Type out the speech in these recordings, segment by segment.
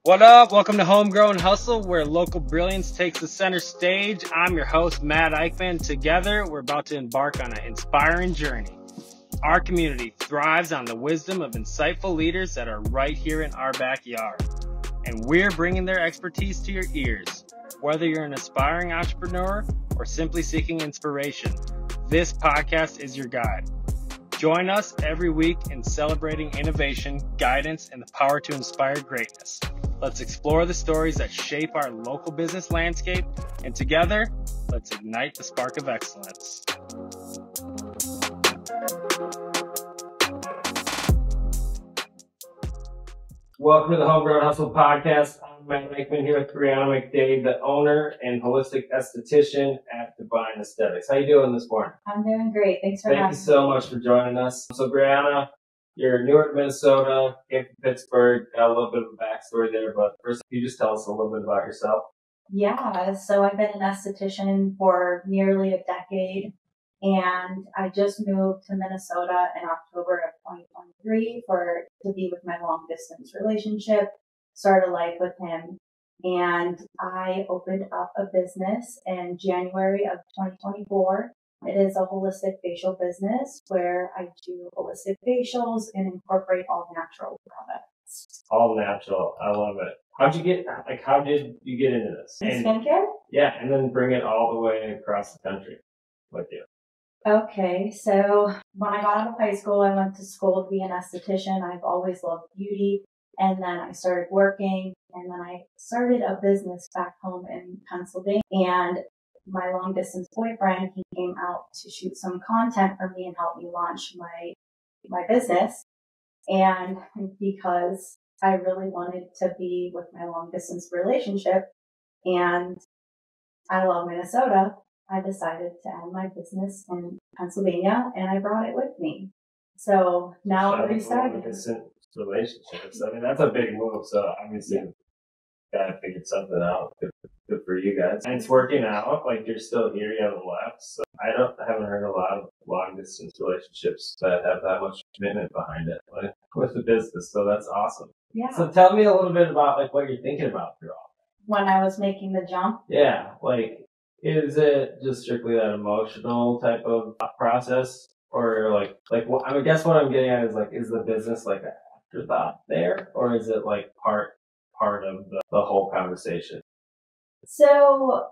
What up? Welcome to Homegrown Hustle, where local brilliance takes the center stage. I'm your host, Matt Eichmann. Together, we're about to embark on an inspiring journey. Our community thrives on the wisdom of insightful leaders that are right here in our backyard. And we're bringing their expertise to your ears. Whether you're an aspiring entrepreneur or simply seeking inspiration, this podcast is your guide. Join us every week in celebrating innovation, guidance, and the power to inspire greatness. Let's explore the stories that shape our local business landscape, and together, let's ignite the spark of excellence. Welcome to the Homegrown Hustle podcast. I'm Matt Eichmann here with Breanna McDade, the owner and holistic esthetician at Divine Aesthetics. How you doing this morning? I'm doing great. Thanks for having me. Thank you so much for joining us. So Breanna, you're Newark, Minnesota, came from Pittsburgh, got a little bit of a backstory there, but first, can you just tell us a little bit about yourself? Yeah, so I've been an esthetician for nearly a decade, and I just moved to Minnesota in October of 2023 to be with my long distance relationship, started life with him, and I opened up a business in January of 2024. It is a holistic facial business where I do holistic facials and incorporate all natural products. All natural. I love it. How did you get into this? Skincare? Yeah, and then bring it all the way across the country with you. Okay, so when I got out of high school, I went to school to be an esthetician. I've always loved beauty. And then I started working, and then I started a business back home in Pennsylvania. And my long distance boyfriend, he came out to shoot some content for me and help me launch my business. And because I really wanted to be with my long distance relationship and I love Minnesota, I decided to end my business in Pennsylvania and I brought it with me. So now I'm restarting. Relationships. I mean, that's a big move. So obviously, gotta figure something out. Good for you guys. And it's working out. Like you're still here, you haven't left. So I haven't heard a lot of long distance relationships that have that much commitment behind it, like with the business. So that's awesome. Yeah. So tell me a little bit about like what you're thinking about through all that. When I was making the jump. Yeah. Like, is it just strictly that emotional type of process, or I guess what I'm getting at is like, is the business like a afterthought there, or is it like part of the whole conversation? So,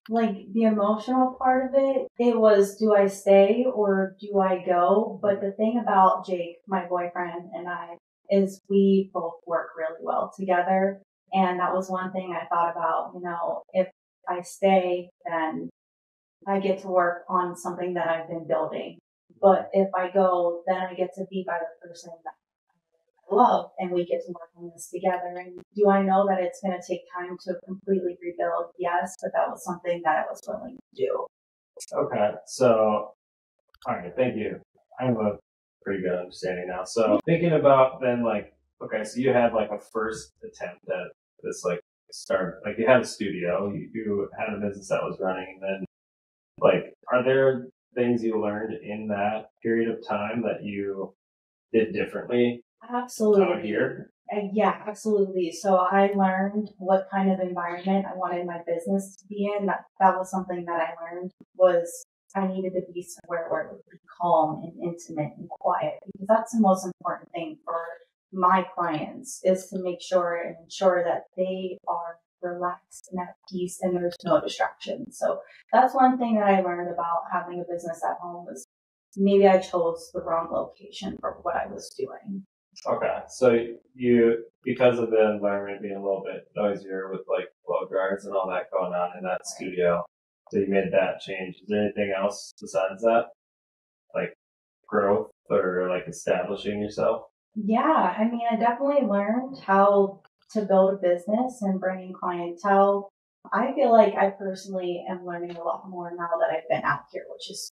like the emotional part of it was, do I stay or do I go? But the thing about Jake, my boyfriend, and I is we both work really well together. And that was one thing I thought about, if I stay, then I get to work on something that I've been building. But if I go, then I get to be by the person that I love, and we get to work on this together. And do I know that it's going to take time to completely rebuild? Yes, but that was something that I was willing to do. Okay, so, all right, thank you. I have a pretty good understanding now. So thinking about then okay, so you had like a first attempt at this start, you had a studio, you had a business that was running, and then are there things you learned in that period of time that you did differently? Absolutely. Out here? Yeah, absolutely. So I learned what kind of environment I wanted my business to be in. That was something that I learned was I needed to be somewhere where it would be calm and intimate and quiet, because that's the most important thing for my clients, is to make sure and ensure that they are relaxed and at peace and there's no distractions. So that's one thing that I learned about having a business at home, was maybe I chose the wrong location for what I was doing. Okay, so you, because of the environment being a little bit noisier with blow dryers and all that going on in that studio, so you made that change. Is there anything else besides that, like growth or establishing yourself? Yeah, I mean, I definitely learned how to build a business and bring in clientele. I feel like I personally am learning a lot more now that I've been out here, which is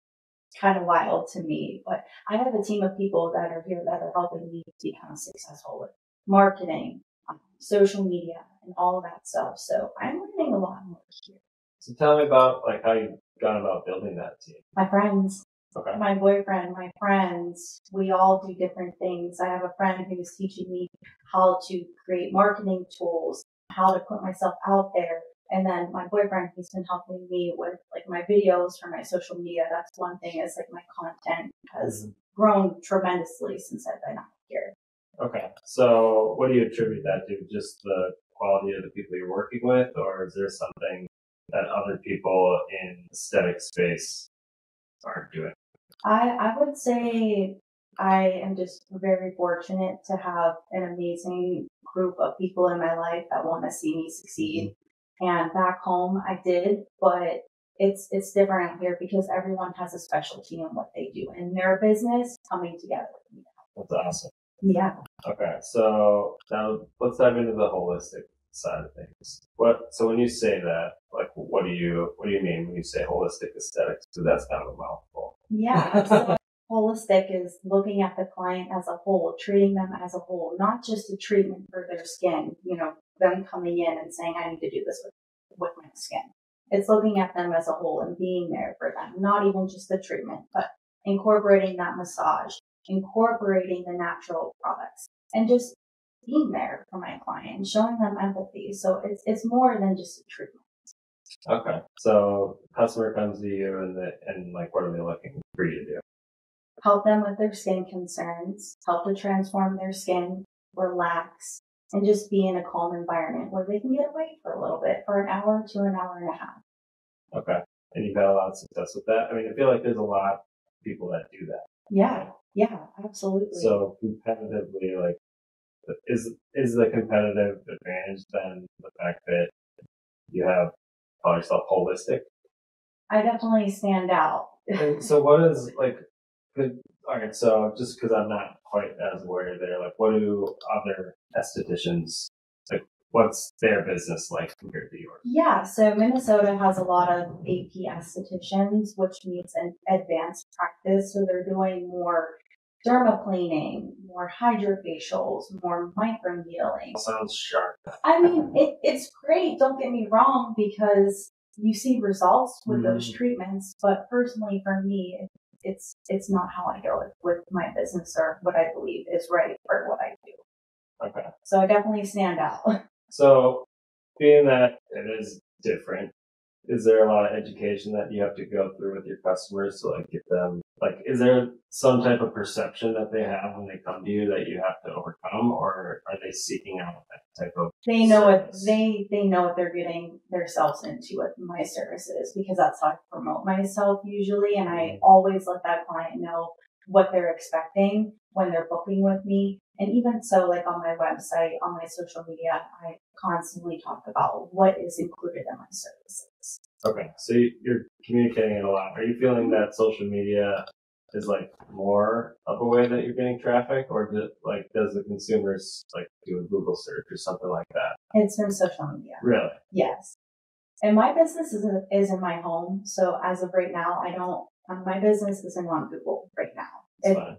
kind of wild to me. But I have a team of people that are here that are helping me become successful with marketing, social media, and all of that stuff. So I'm learning a lot more here. So tell me about how you gone about building that team. My friends. Okay. My boyfriend, my friends, we all do different things. I have a friend who's teaching me how to create marketing tools, how to put myself out there. And then my boyfriend, he's been helping me with like my videos for my social media. That's one thing, is like my content has grown tremendously since I've been out here. Okay. So what do you attribute that to? Just the quality of the people you're working with, or is there something that other people in aesthetic space aren't doing? I would say I am just very fortunate to have an amazing group of people in my life that want to see me succeed. And back home I did, but it's different out here because everyone has a specialty in what they do in their business coming together with me. That's awesome. Yeah. Okay. So now let's dive into the holistic side of things. So when you say that, like, what do you mean when you say holistic aesthetics? Because that's kind of a mouthful. Yeah. So holistic is looking at the client as a whole, treating them as a whole, not just a treatment for their skin, them coming in and saying, I need to do this with my skin. It's looking at them as a whole and being there for them, not even just the treatment, but incorporating that massage, incorporating the natural products, and just being there for my client, showing them empathy. So it's more than just a treatment. Okay. So customer comes to you and like, what are they looking for you to do? Help them with their skin concerns, help to transform their skin, relax, and just be in a calm environment where they can get away for a little bit, for an hour to an hour and a half. Okay. And you've had a lot of success with that? I mean, I feel like there's a lot of people that do that. Yeah, absolutely. So competitively, like, is the competitive advantage then the fact that you call yourself holistic? I definitely stand out. And so what is like, all right, so just because I'm not quite as aware there, like, what do other estheticians, like, what's their business like compared to yours? Yeah, so Minnesota has a lot of AP estheticians, which means an advanced practice. So they're doing more dermaplaning, more hydrofacials, more microneedling. Sounds sharp. I mean, it's great, don't get me wrong, because you see results with those treatments. But personally, for me, it's not how I go with my business or what I believe is right for what I do. Okay. So I definitely stand out. So being that it is different, is there a lot of education that you have to go through with your customers to like get them, like, is there some type of perception that they have when they come to you that you have to overcome, or are they seeking out that type of they know service? they know what they're getting themselves into with my services, because that's how I promote myself usually, and I always let that client know what they're expecting when they're booking with me. And even so, like on my website, on my social media, I constantly talk about what is included in my services. Okay, so you're communicating it a lot. Are you feeling that social media is like more of a way that you're getting traffic, or does the consumers like do a Google search or something like that? It's been social media. Really? Yes. And my business is in my home. So as of right now, my business isn't on Google right now.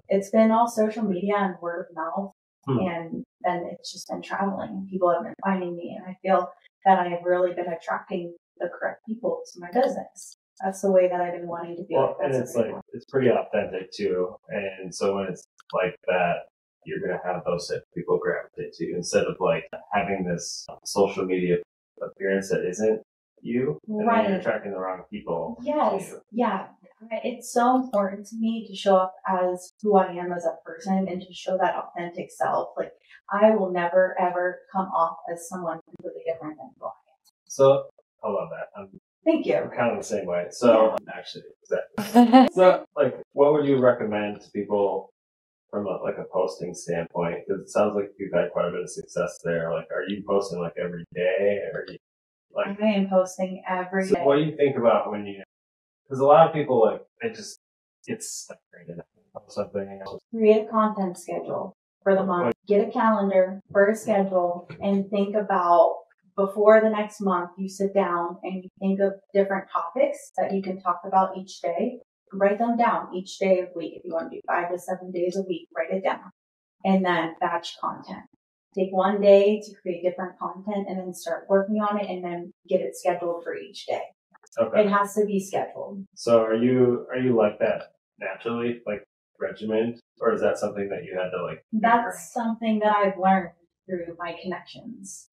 It's been all social media and word of mouth. And then it's just been traveling. People have been finding me, and I feel that I have really been attracting the correct people to my business. That's the way that I've been wanting to do it. And it's like, it's pretty authentic too. And so when it's like that, you're going to have those type of people gravitate to you instead of like having this social media appearance that isn't you. Right. And you're attracting the wrong people. Yes. Yeah. It's so important to me to show up as who I am as a person and to show that authentic self. Like, I will never, ever come off as someone completely different than who I am. So I love that. Thank you. I'm kind of the same way. So actually, exactly. So like, what would you recommend to people from a posting standpoint? Because it sounds like you've had quite a bit of success there. Like, are you posting like every day, or are you like? I am posting every day. What do you think about when you? Because a lot of people like they just get separated on something. Create a content schedule for the month. Get a calendar for a schedule and think about, before the next month, you sit down and you think of different topics that you can talk about each day. Write them down each day of the week. If you want to do 5 to 7 days a week, write it down. And then batch content. Take one day to create different content and then start working on it, and then get it scheduled for each day. Okay. It has to be scheduled. So are you like that naturally, like regimented, or is that something that you had to like? That's something that I've learned through my connections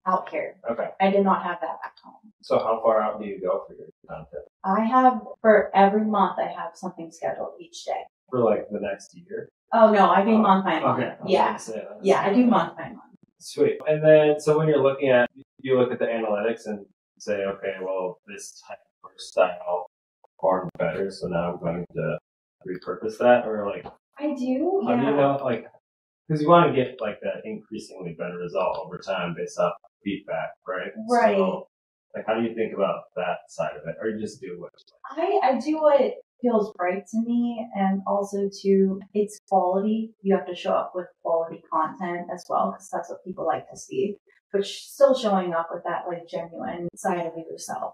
out here. Okay. I did not have that back home. So how far out do you go for your content? I have, for every month, I have something scheduled each day. For like the next year? Oh no, I do month by month. Okay. Yeah. I do month by month. Sweet. And then, so when you're looking at, you look at the analytics and say, okay, well, this type of style performed better, so now I'm going to repurpose that, or like, I do, how do you know, like, because you want to get like that increasingly better result over time based off feedback, right? Right. So, like, how do you think about that side of it, or you just do what you like? I do what feels right to me, and also to, it's quality. You have to show up with quality content as well, because that's what people like to see, but still showing up with that like genuine side of yourself.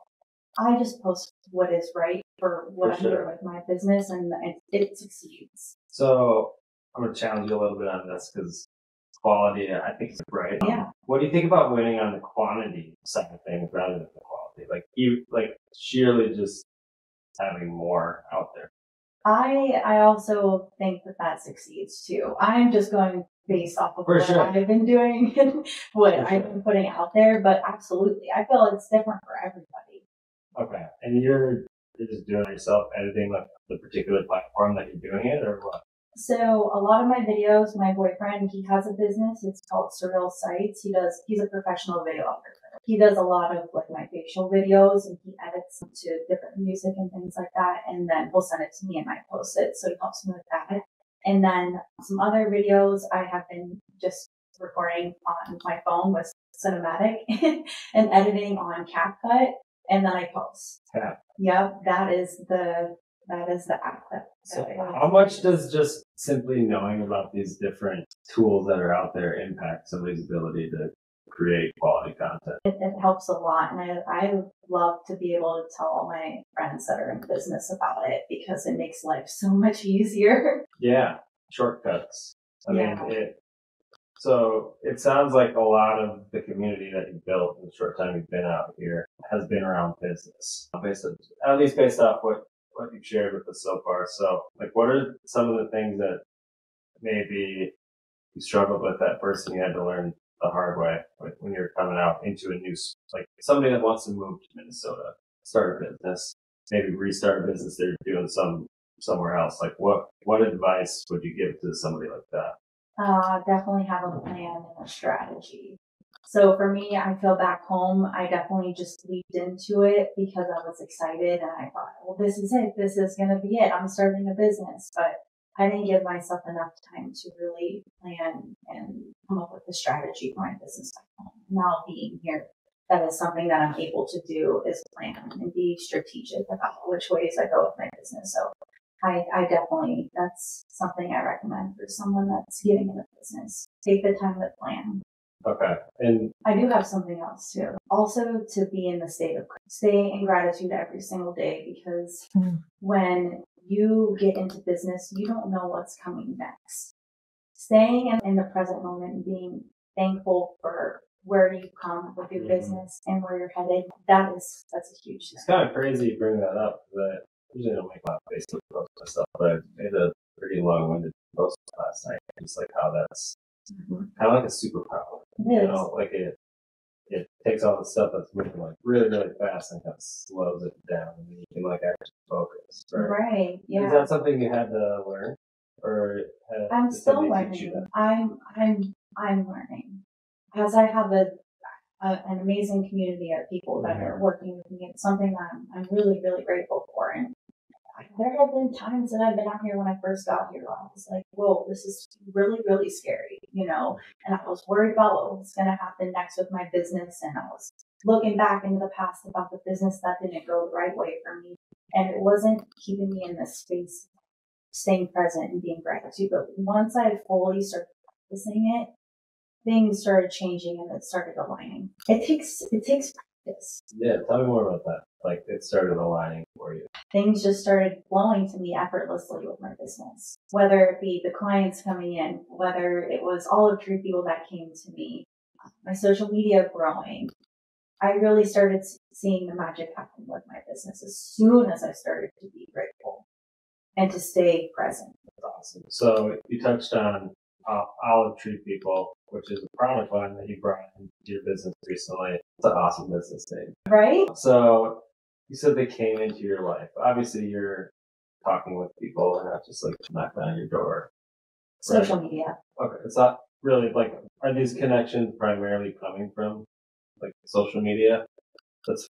I just post what is right for what I'm doing with my business, and it succeeds. So I'm going to challenge you a little bit on this, because quality, I think, is right. Yeah. What do you think about winning on the quantity side of things rather than the quality? Like, you, like, sheerly just having more out there. I also think that succeeds too. I'm just going based off of what I've been doing and what I've been putting out there, but absolutely, I feel it's different for everybody. Okay, and you're just doing it yourself, editing like the particular platform that you're doing it, or what? So a lot of my videos, my boyfriend, he has a business. It's called Surreal Sites. He's a professional videographer. He does a lot of like my facial videos, and he edits to different music and things like that. And then he'll send it to me and I post it. So he helps me with that. And then some other videos I have been just recording on my phone with Cinematic and editing on CapCut. And then I post. Yeah. Yep. That is the app. So how much does just simply knowing about these different tools that are out there impact somebody's ability to create quality content? It helps a lot, and I love to be able to tell all my friends that are in business about it, because it makes life so much easier. Yeah, shortcuts. I mean, so it sounds like a lot of the community that you built in the short time you've been out here has been around business, at least based off what you've shared with us so far. So, like, what are some of the things that maybe you struggled with at first and you had to learn the hard way when you're coming out into a new, like somebody that wants to move to Minnesota, start a business, maybe restart a business they're doing somewhere else? Like, what advice would you give to somebody like that? Definitely have a plan and a strategy. So for me, I feel back home, I definitely just leaped into it because I was excited and I thought, well, this is it. This is going to be it. I'm starting a business. But I didn't give myself enough time to really plan and come up with a strategy for my business back home. Now being here, that is something that I'm able to do, is plan and be strategic about which ways I go with my business. So I definitely, that's something I recommend for someone that's getting into business. Take the time to plan. Okay. And I do have something else too. Also, to be in the stay in gratitude every single day, because when you get into business, you don't know what's coming next. Staying in the present moment and being thankful for where you've come with your business and where you're headed, that's a huge thing. It's kind of crazy you bring that up, that usually don't make a lot of Facebook posts and stuff, but I made a pretty long-winded post last night, just like how that's kind of like a superpower. You know, like it takes all the stuff that's moving like really, really fast and kind of slows it down, and then you can like actually focus. Right. Yeah. Is that something you had to learn, or I'm still learning? I'm learning, as I have an amazing community of people that are working with me. It's something that I'm really, really grateful for. And there have been times that I've been out here when I first got here, I was like, whoa, this is really, really scary, you know, and I was worried about what was going to happen next with my business. And I was looking back into the past about the business that didn't go the right way for me. And it wasn't keeping me in this space, staying present and being gratitude. But once I fully started practicing it, things started changing and it started aligning. It takes practice. Yeah, tell me more about that. Like, it started aligning for you. Things just started flowing to me effortlessly with my business. Whether it be the clients coming in, whether it was Olive Tree people that came to me, my social media growing. I really started seeing the magic happen with my business as soon as I started to be grateful. and to stay present. That's awesome. So you touched on olive tree people, which is a product line that you brought into your business recently. It's an awesome business name. Right? So you said they came into your life. Obviously, you're talking with people and not just like knocking on your door. Right? Social media. Okay. It's not really like, are these connections primarily coming from like social media? That's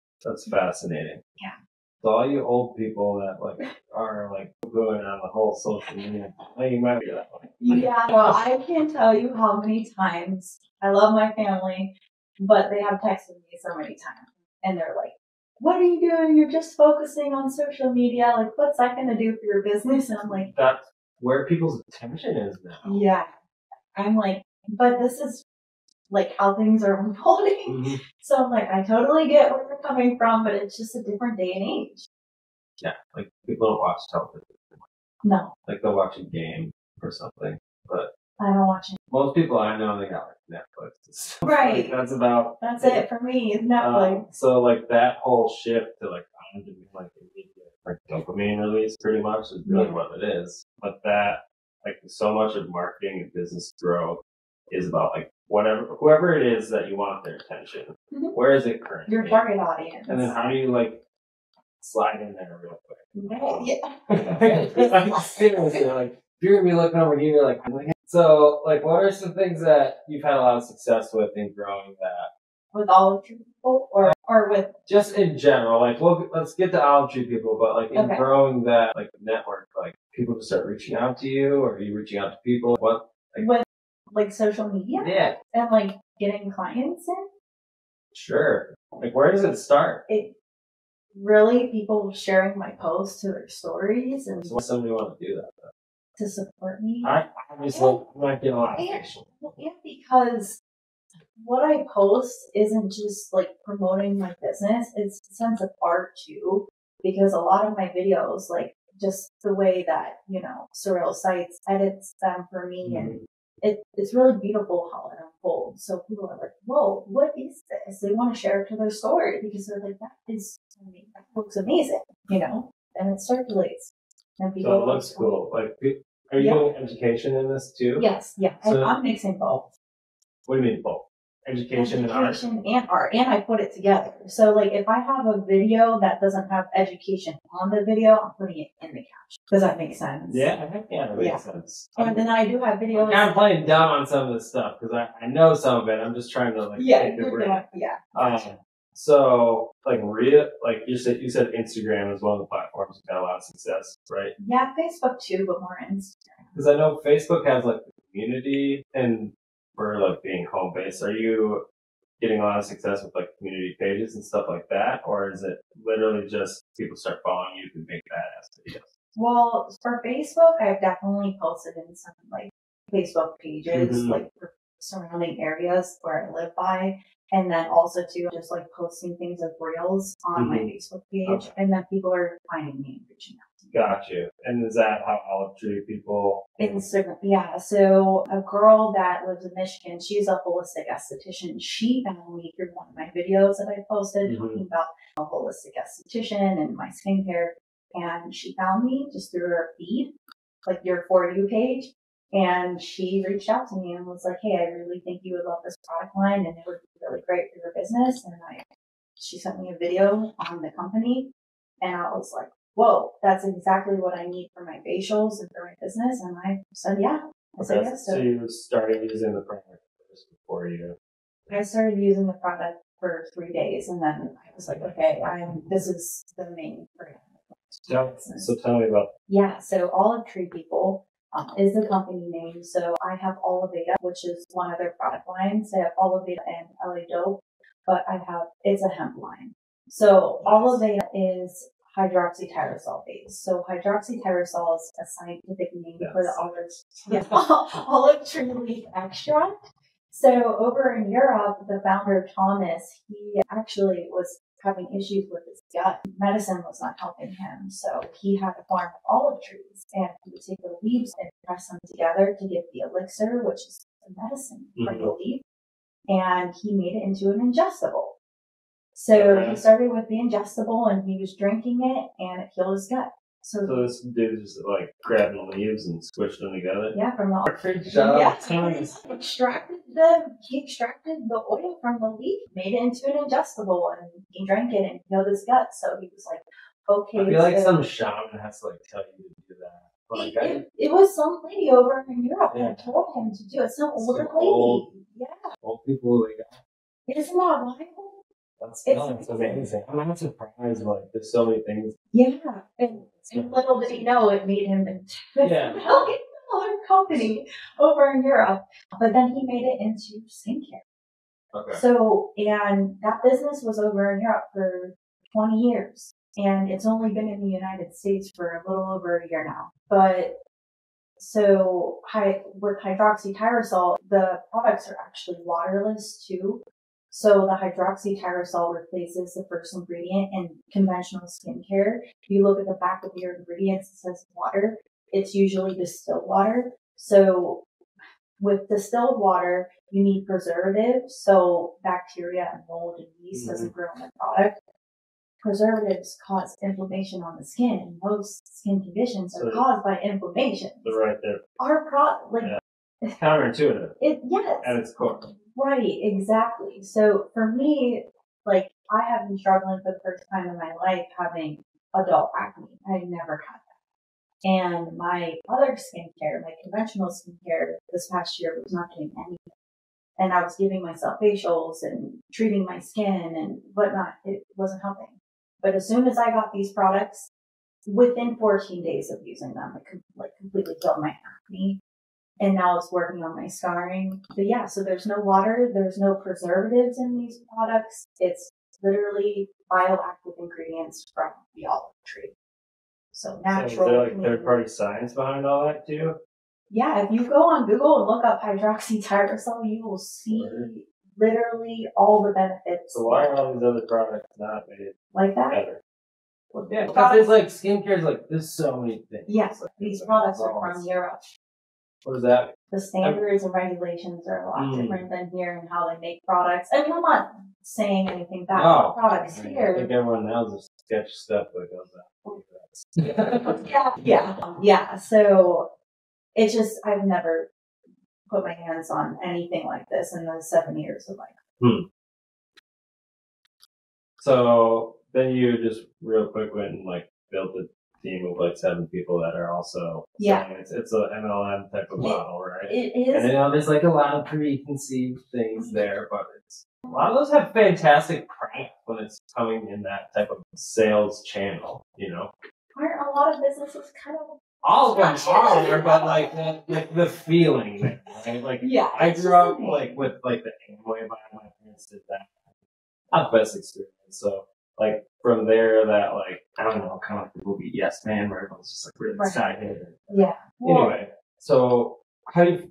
fascinating. Yeah. So all you old people that like are like going on the whole social media, well, you might be that way. Yeah, well, I can't tell you how many times I love my family, but they have texted me so many times, and they're like, "What are you doing? You're just focusing on social media. Like, what's that going to do for your business?" And I'm like, That's where people's attention is now. yeah. I'm like, but this is like how things are unfolding. Mm-hmm. So I'm like, I totally get where you're coming from, but it's just a different day and age. Yeah, like people don't watch television. No, Like they'll watch a game or something, but I don't watch it. most people I know, they got like Netflix. Right. Like, that's about That's it for me. Is Netflix. So like that whole shift to like like immediate like dopamine release pretty much is really what it is. But that like so much of marketing and business growth is about like whoever it is that you want their attention. Mm-hmm. Where is it currently? Your target audience. And then how do you like slide in there real quick? Right. Yeah. Seriously, like you're gonna be looking over here like so like what are some things that you've had a lot of success with in growing that? With olive tree people or with just in general, like let's get to olive tree people, but like in growing that like network, like people just start reaching out to you, or are you reaching out to people? What with like social media? Yeah. And like getting clients in? Sure. Like where does it start? It really people sharing my posts to their stories and so why somebody want to do that though? To support me. I obviously might get a lot of because what I post isn't just like promoting my business, it's a sense of art too. Because a lot of my videos, like just the way that, Surreal Sites edits them for me and it's really beautiful how it unfolds. So people are like, whoa, what is this? They want to share it to their story because they're like, that looks amazing, and it circulates. And people so it looks cool. Like, are you doing education in this too? Yes, yeah. So, I'm mixing both. What do you mean both? Education and art? Education and art, and I put it together. So, like, if I have a video that doesn't have education on the video, I'm putting it in the caption. Does that make sense? Yeah, I think it makes sense. And then I do have videos. I'm playing dumb on some of this stuff because I know some of it. I'm just trying to like take the break. So, like, you said Instagram is one of the platforms that got a lot of success, right? Yeah, Facebook too, but more Instagram. Because I know Facebook has like the community, and for like being home based, are you getting a lot of success with like community pages and stuff like that, or is it literally just people start following you to make badass videos? Well, for Facebook, I've definitely posted in some like Facebook pages, like for surrounding areas where I live by. And then also too, just like posting things of reels on my Facebook page. Okay. And then people are finding me and reaching out. Got you. And is that how olive tree people? Instagram, yeah. So a girl that lives in Michigan, she's a holistic esthetician. She found me through one of my videos that I posted talking about a holistic esthetician and my skincare. And she found me just through her feed, like your For You page. And she reached out to me and was like, hey, I really think you would love this product line and it would be really great for your business. And she sent me a video on the company and I was like, whoa, that's exactly what I need for my facials and for my business. And I said, yeah. I said yes. So you started using the product before you? I started using the product for 3 days and then I was like, okay, this is the main brand. So tell me about. Yeah, so Olive Tree People is the company name. So I have Oliveda, which is one of their product lines. I have Oliveda and LA Dope, but it's a hemp line. So Oliveda is hydroxytyrosol base. So hydroxytyrosol is a scientific name for the olive tree leaf extract. So over in Europe, the founder Thomas, he actually was having issues with his gut. Medicine was not helping him. So he had a farm of olive trees and he would take the leaves and press them together to get the elixir, which is the medicine for the leaf. And he made it into an ingestible. So he started with the ingestible and he was drinking it and it healed his gut. So this dude just like grabbed the leaves and squished them together? Yeah, from the he extracted the oil from the leaf, made it into an ingestible, and he drank it and healed his gut. So he was like, okay. I feel like some shaman has to like tell you to do that. Like, it was some lady over in Europe that told him to do it. Some older lady. Old people, like, isn't that wild? It's amazing. I'm not surprised. Like, there's so many things. Yeah, and little did he know it made him into a company over in Europe. But then he made it into skincare. Okay. So, and that business was over in Europe for 20 years. And it's only been in the United States for a little over a year now. But so with hydroxytyrosol, the products are actually waterless too. So the hydroxytyrosol replaces the first ingredient in conventional skincare. If you look at the back of your ingredients, it says water. It's usually distilled water. So with distilled water, you need preservatives. So bacteria and mold and yeast doesn't grow in the product. Preservatives cause inflammation on the skin, and most skin conditions are caused by inflammation. They're right there. Our product, it's counterintuitive. Yes. At its core. Right, exactly. So for me, like, I have been struggling for the first time in my life having adult acne. I never had that. And my other skincare, my conventional skincare this past year was not doing anything. And I was giving myself facials and treating my skin and whatnot. It wasn't helping. But as soon as I got these products, within 14 days of using them, it completely killed my acne. And now it's working on my scarring. But yeah, so there's no water, there's no preservatives in these products. It's literally bioactive ingredients from the olive tree. So natural. So is there like third-party science behind all that too? Yeah, if you go on Google and look up hydroxytyrosol, you will see literally all the benefits. So why are all these other products not made like that? Better? Well, yeah, because there's like skincare, like there's so many things. Yes, like, these products are from Europe. What is that? The standards and regulations are a lot different than here and how they make products. I mean, I'm not saying anything bad about products here. I think everyone knows the sketch stuff that goes out. Yeah. So it's just, I've never put my hands on anything like this in the 7 years of life. So then you just real quick went and like built a team of like 7 people that are also selling. It's an MLM type of model, right? It is. And I know there's like a lot of preconceived things there, but a lot of those have fantastic product when it's coming in that type of sales channel, you know? Aren't a lot of businesses kind of all of them are, but like the feeling, right? Like I grew up like with like the Amway by my parents did that. Not the best experience. So like from there, that like I don't know, kind of like the movie Yes Man, where everyone's just like really excited. Yeah. Anyway, so how do you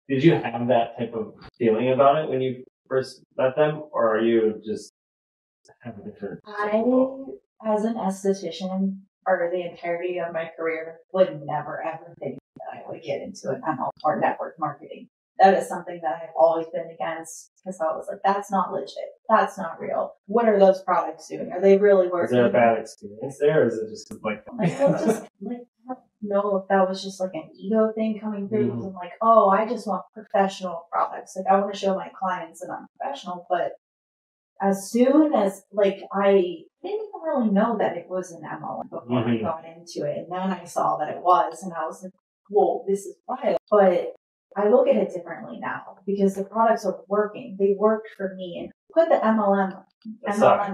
did you have that type of feeling about it when you first met them, or are you just have a different? As an esthetician, or the entirety of my career, would never ever think that I would get into an ML or network marketing. That is something that I've always been against because I was like, that's not legit. That's not real. What are those products doing? Are they really working? Is there a bad experience there, or is it just like I don't know if that was just like an ego thing coming through because I'm like, oh, I just want professional products. Like I want to show my clients that I'm professional, but as soon as I didn't even really know that it was an MLM before I got into it. And then I saw that it was, and I was like, whoa, this is wild. But I look at it differently now because the products are working. They worked for me. And put the MLM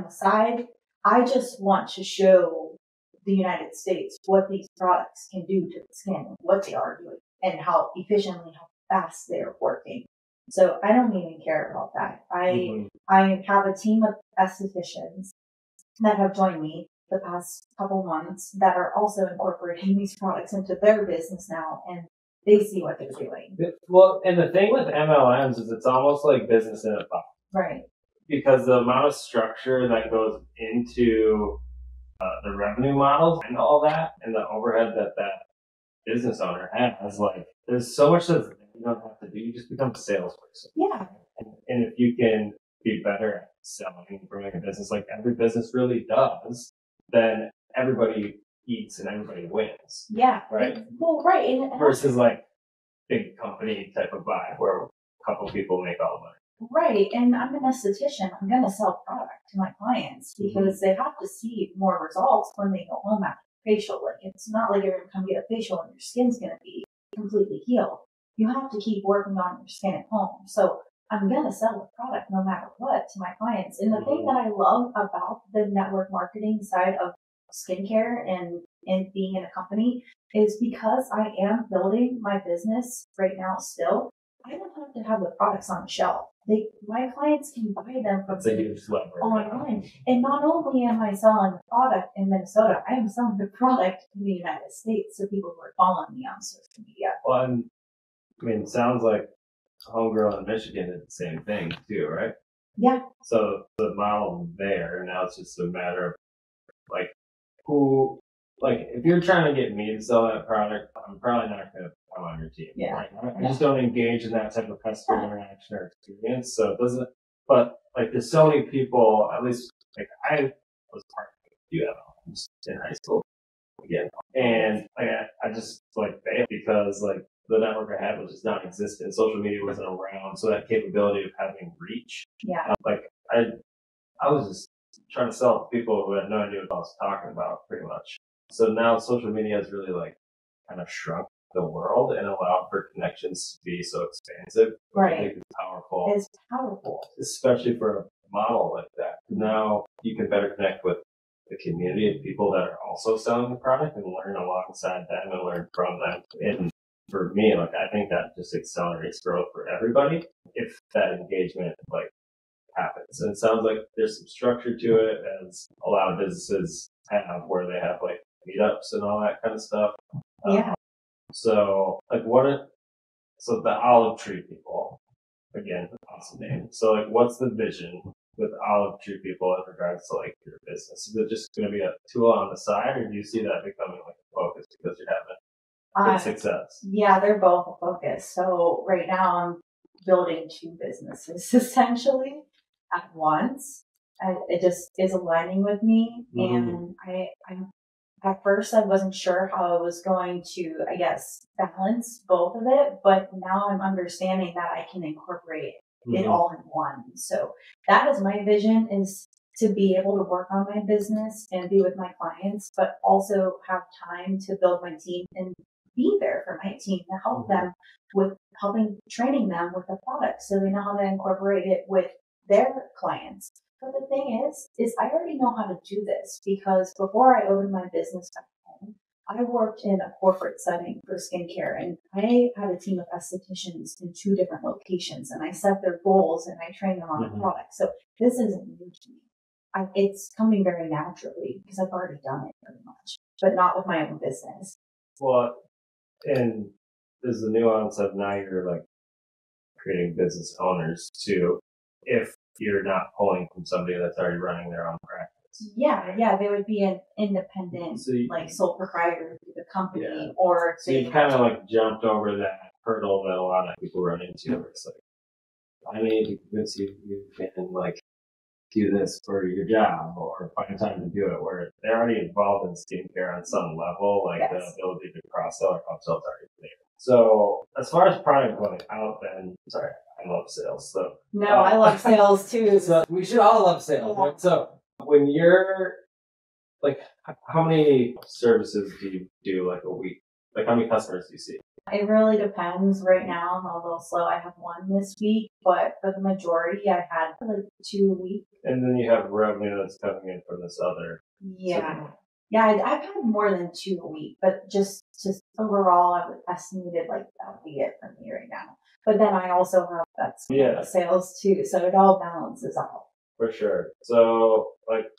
aside, I just want to show the United States what these products can do to the skin, what they are doing, and how efficiently, how fast they're working. So I don't even care about that. I have a team of estheticians that have joined me the past couple months that are also incorporating these products into their business now, and they see what they're doing. Well, and the thing with MLMs is it's almost like business in a box. Right. Because the amount of structure that goes into the revenue models and all that, and the overhead that business owner has, like, there's so much that you don't have to do. You just become a salesperson. Yeah. And if you can be better at selling and growing a business, like every business really does, then everybody eats and everybody wins. Yeah. Right. Right. Versus like big company type of buy where a couple people make all the money. Right. And I'm an esthetician. I'm going to sell product to my clients because they have to see more results when they go home after facial. Like, it's not like you're going to come get a facial and your skin's going to be completely healed. You have to keep working on your skin at home. So I'm going to sell the product no matter what to my clients. And the thing that I love about the network marketing side of skincare and being in a company is because I am building my business right now still, I don't have to have the products on the shelf. My clients can buy them from online. And not only am I selling the product in Minnesota, I am selling the product in the United States to people who are following me on social media. Well, and, I mean, it sounds like Homegrown in Michigan is the same thing too, right? Yeah. So the model there, now it's just a matter of like if you're trying to get me to sell that product, I'm probably not going to come on your team. Yeah. Right? I just don't engage in that type of customer interaction or experience. So it doesn't, but like there's so many people, at least like I was part of it in high school again. And I just like failed because like the network I had was just non-existent. Social media wasn't around. So that capability of having reach. Yeah. I was just trying to sell to people who had no idea what I was talking about pretty much. So now social media has really like kind of shrunk the world and allowed for connections to be so expansive. Which I think is powerful. It's powerful. Especially for a model like that. Now you can better connect with the community of people that are also selling the product and learn alongside them and learn from them. And for me, like I think that just accelerates growth for everybody if that engagement like happens. And it sounds like there's some structure to it, as a lot of businesses have, where they have like meetups and all that kind of stuff. Yeah. So like so the olive tree people, again, awesome name. So like what's the vision with olive tree people in regards to like your business? Is it just going to be a tool on the side, or do you see that becoming like a focus because you're having good success? Yeah, they're both a focus. So right now I'm building two businesses essentially at once. It just is aligning with me. And I'm at first I wasn't sure how I was going to, I guess, balance both of it, but now I'm understanding that I can incorporate it all in one. So that is my vision, is to be able to work on my business and be with my clients, but also have time to build my team and be there for my team to help them with training them with the product so they know how to incorporate it with their clients. But the thing is I already know how to do this because before I opened my business back home, I worked in a corporate setting for skincare, and I had a team of estheticians in 2 different locations, and I set their goals and I trained them on the product. So this isn't new to me. It's coming very naturally because I've already done it pretty much, but not with my own business. Well, and there's the nuance of now you're like creating business owners too, if you're not pulling from somebody that's already running their own practice. Yeah, they would be an independent, like sole proprietor through the company, or so you kind of like jumped over that hurdle that a lot of people run into. Where it's like, I need to convince you can like do this for your job or find time to do it. Where they're already involved in skincare on some level, like the ability to cross sell or upsell is already there. So as far as product going out, then sorry. I love sales. So no, I love sales too. So we should all love sales. Yeah. So when you're like, how many services do you do like a week? Like how many customers do you see? It really depends. Right now I'm a little slow. I have 1 this week, but for the majority I had like 2 a week. And then you have revenue that's coming in from this other. Yeah. Yeah, I've had more than 2 a week, but just overall I would estimate it like that would be it for me right now. But then I also have sales too, so it all balances out. For sure. So,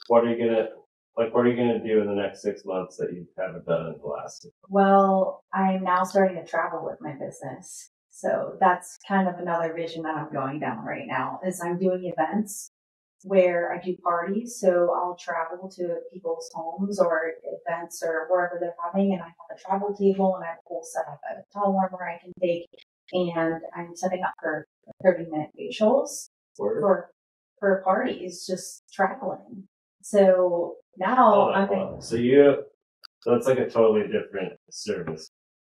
what are you gonna do in the next 6 months that you haven't done in the last 6 months? Well, I'm now starting to travel with my business, so that's kind of another vision that I'm going down right now. Is I'm doing events where I do parties, so I'll travel to people's homes or events or wherever they're having, and I have a travel table and I have a whole setup. I have a towel warmer I can take. And I'm setting up for 30-minute facials for parties, just traveling. So now So So it's like a totally different service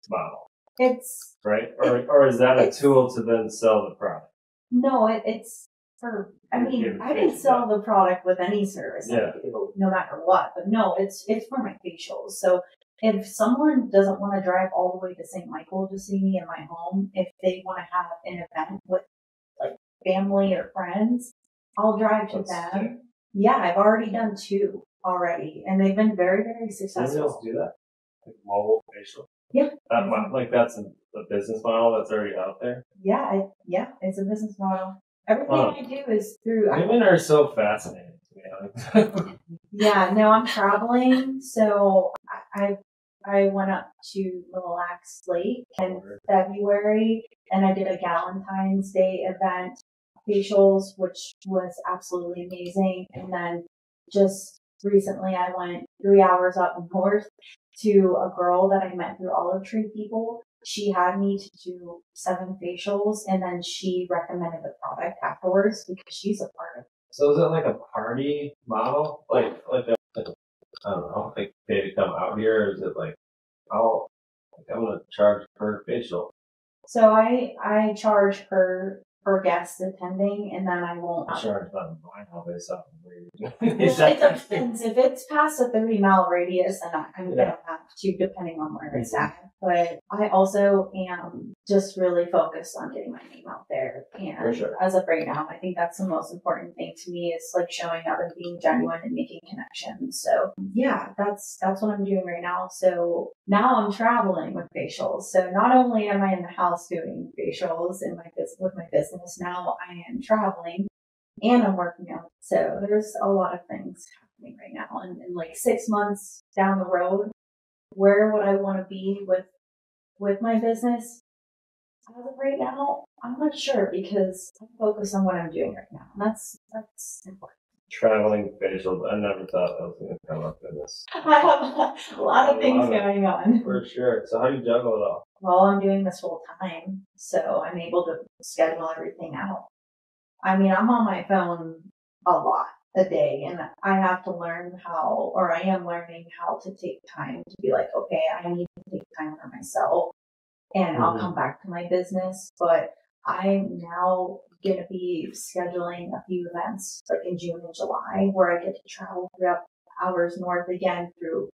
model. It's right, or is that a tool to then sell the product? No, it's for. I mean, I can sell the product with any service, no matter what. But no, it's for my facials. So if someone doesn't want to drive all the way to St. Michael to see me in my home, if they want to have an event with like family or friends, I'll drive to them. Yeah, I've already done 2 already, and they've been very, very successful. Anyone else do that? Like mobile facial? Yeah. Like that's a business model that's already out there? Yeah, it's a business model. Everything I do is through... Women are so fascinating to me. Yeah, no, I'm traveling, so I went up to Mille Lacs Lake in February, and I did a Valentine's Day event, facials, which was absolutely amazing. And then just recently I went 3 hours up north to a girl that I met through Olive Tree people. She had me to do 7 facials, and then she recommended the product afterwards because she's a part of it. So is it like a party model? Like I don't know, like pay to come out here, or is it like, I'm going to charge per facial? So I charge per guest attending, and then I won't charge them. I know based off of where you're doing. It depends. If it's past a 30-mile radius, then I'm going to have to, depending on where it's at. But I also am just really focused on getting my name out there. And as of right now, I think that's the most important thing to me, is like showing up and being genuine and making connections. So yeah, that's what I'm doing right now. So now I'm traveling with facials. So not only am I in the house doing facials in my with my business, now I am traveling and I'm working out. So there's a lot of things happening right now. And in like 6 months down the road, where would I want to be with my business? As of right now, I'm not sure, because I'm focused on what I'm doing right now. And that's important. Traveling facials. I never thought that was going to come up in this. I have a lot of things going on. For sure. So how do you juggle it all? Well, I'm doing this full time, so I'm able to schedule everything out. I mean, I'm on my phone a lot a day, and I have to learn I am learning how to take time to be like, okay, I need to take time for myself, and I'll come back to my business. But I'm now going to be scheduling a few events like in June and July, where I get to travel 3 hours north again through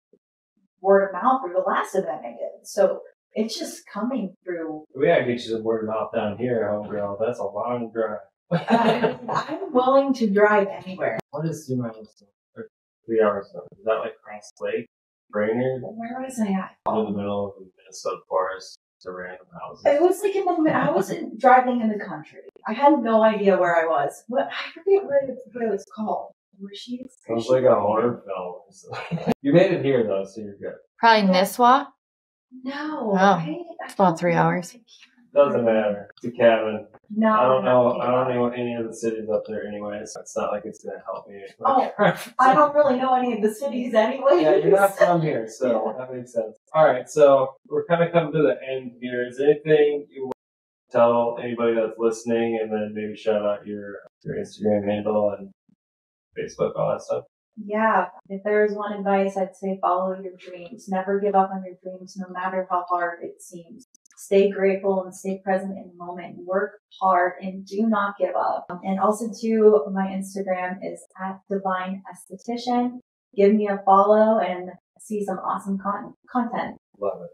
word of mouth through the last event I did. So it's just coming through. We gotta get you some word of mouth down here, Homegrown. That's a long drive. I'm willing to drive anywhere. What is 2 miles? Or 3 hours? Is that like Cross Lake, Breanna? Where was I at? In the middle of the Minnesota forest, to random houses. It was like I wasn't driving in the country. I had no idea where I was. I forget what it was called. Sounds like a horror film. You made it here though, so you're good. Probably Nisswa? No. It's about 3 hours. Doesn't matter. It's a cabin. No. I don't know any of the cities up there anyway, so it's not like it's going to help me. I don't really know any of the cities anyway. Yeah, you're not from here, so that makes sense. All right, so we're kind of coming to the end here. Is there anything you want to tell anybody that's listening, and then maybe shout out your Instagram handle and Facebook, all that stuff? Yeah, if there's one advice, I'd say follow your dreams. Never give up on your dreams, no matter how hard it seems. Stay grateful and stay present in the moment. Work hard and do not give up. And also, too, my Instagram is @DivineEsthetician. Give me a follow and see some awesome content. Love it.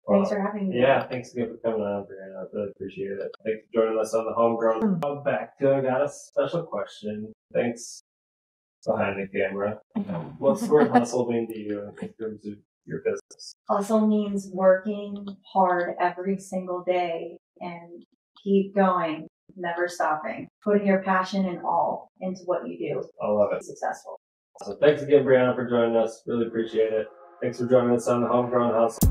Thanks for having me. Yeah, thanks again for coming on, Breanna. I really appreciate it. Thanks for joining us on the Homegrown. Back to I got a special question. Thanks behind the camera. What's the word hustle mean to you in terms of your business? Hustle means working hard every single day and keep going, never stopping, putting your passion and all into what you do. I love it. Successful. So thanks again, Breanna, for joining us. Really appreciate it. Thanks for joining us on the Homegrown Hustle.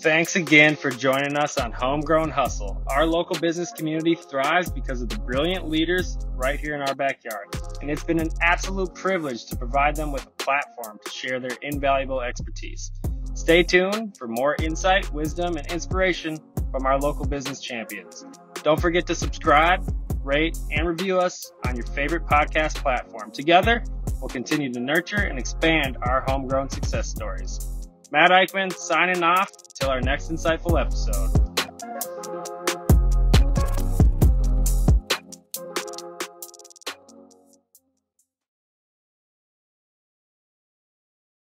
Thanks again for joining us on Homegrown Hustle. Our local business community thrives because of the brilliant leaders right here in our backyard. And it's been an absolute privilege to provide them with a platform to share their invaluable expertise. Stay tuned for more insight, wisdom, and inspiration from our local business champions. Don't forget to subscribe, rate, and review us on your favorite podcast platform. Together, we'll continue to nurture and expand our homegrown success stories. Matt Eichmann signing off until our next insightful episode.